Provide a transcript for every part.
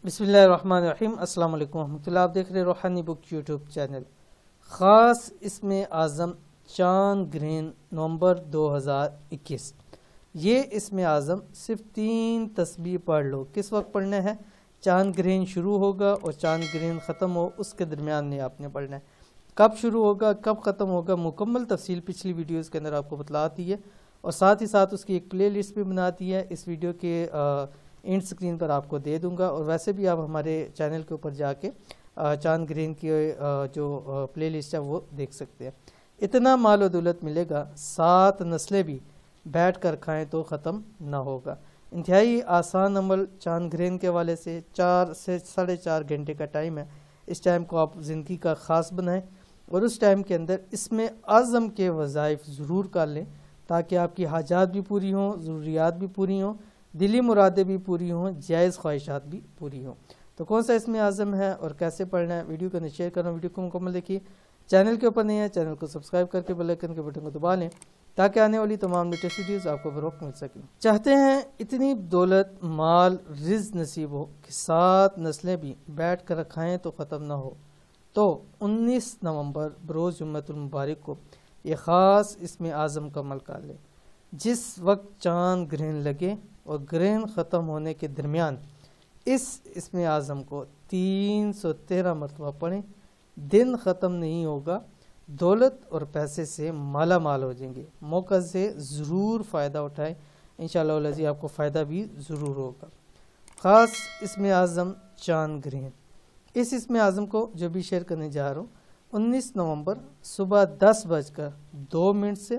بسم اللہ الرحمن الرحیم۔ السلام علیکم ورحمۃ اللہ۔ آپ دیکھ رہے روحانی بک یوٹیوب چینل۔ خاص اسم اعظم چاند گرہن نومبر 2021۔ یہ اسم اعظم صرف 3 تسبیح پڑھ لو۔ کس وقت پڑھنا ہے؟ چاند گرہن شروع ہوگا اور چاند گرہن ختم ہو، اس کے درمیان میں آپ نے پڑھنا ہے۔ کب شروع ہوگا کب ختم ہوگا مکمل تفصیل پچھلی ویڈیوز کے اندر آپ کو بتلاتی ہے، اور ساتھ ہی ساتھ اس کی ایک پلے لسٹ بھی بناتی ہے، اس ویڈیو کے اینڈ سکرین پر آپ کو دے دوں گا۔ اور ویسے بھی آپ ہمارے چینل کے اوپر جا کے چاند گرہن کی جو پلے لسٹ ہے وہ دیکھ سکتے ہیں۔ اتنا مال و دولت ملے گا، 7 نسلیں بھی بیٹھ کر کھائیں تو ختم نہ ہوگا۔ انتہائی آسان عمل چاند گرہن کے حوالے سے 4 سے 4.5 گھنٹے کا ٹائم ہے۔ اس ٹائم کو آپ زندگی کا خاص بنائیں اور اس ٹائم کے اندر اسم اعظم کے وظائف ضرور کر لیں، تاکہ آپ کی حاجات بھی پوری ہوں، ضروریات بھی پوری ہوں، دلی مرادیں بھی پوری ہوں، جائز خواہشات بھی پوری ہوں۔ تو کون سا اسم اعظم ہے اور کیسے پڑھنا ہے، ویڈیو کو شیئر کرنا، ویڈیو کو مکمل دیکھیے۔ چینل کے اوپر نہیں ہے، چینل کو سبسکرائب کر کے بیل آئیکن کے بٹن کو دبا لیں، تاکہ آنے والی تمام لیٹسٹ ویڈیوز آپ کو بروقت مل سکیں۔ چاہتے ہیں اتنی دولت، مال، رزق نصیب ہو کہ 7 نسلیں بھی بیٹھ کر کھائیں تو ختم نہ ہو، تو 19 نومبر بروز جمعۃ المبارک کو یہ خاص اسم اعظم کا عمل کر لیں۔ جس وقت چاند گرہن لگے اور گرہن ختم ہونے کے درمیان اس اسم اعظم کو 313 مرتبہ پڑھیں۔ دن ختم نہیں ہوگا، دولت اور پیسے سے مالا مال ہو جائیں گے۔ موقع سے ضرور فائدہ اٹھائیں، انشاءاللہ العزیز آپ کو فائدہ بھی ضرور ہوگا۔ خاص اسم اعظم چاند گرہن۔ اس اسم اعظم کو جو بھی شیئر کرنے جا رہا ہوں 19 نومبر صبح 10:02 سے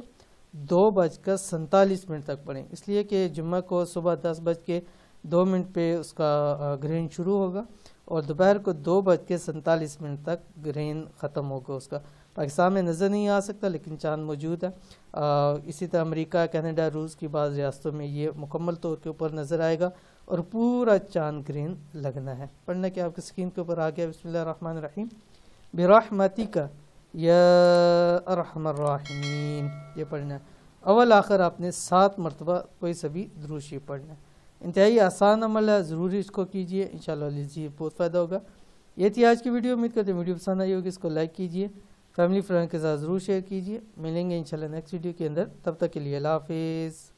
2:47 تک پڑھیں، اس لیے کہ جمعہ کو صبح 10:02 پہ اس کا گرہن شروع ہوگا اور دوپہر کو 2:47 تک گرہن ختم ہوگا اس کا۔ پاکستان میں نظر نہیں آ سکتا لیکن چاند موجود ہے۔ اسی طرح امریکہ، کینیڈا، روس کی بعض ریاستوں میں یہ مکمل طور کے اوپر نظر آئے گا اور پورا چاند گرہن لگنا ہے۔ پڑھنا کہ آپ کی اسکرین کے اوپر آ گیا۔ بسم اللہ الرحمن الرحیم۔ برحمتک یا ارحم الراحمین، یہ پڑھنا ہے۔ اول آخر آپ نے 7 مرتبہ کوئی سبھی درود شریف پڑھنا ہے۔ انتہائی آسان عمل ہے، ضروری اس کو کیجئے، انشاءاللہ علیہ بہت فائدہ ہوگا۔ یہ تھی آج کی ویڈیو، امید کرتے ہیں ویڈیو پسند آئی ہوگی، اس کو لائک کیجئے، فیملی فرینڈ کے ساتھ ضرور شیئر کیجئے۔ ملیں گے انشاءاللہ نیکسٹ ویڈیو کے اندر، تب تک کے لیے اللہ حافظ۔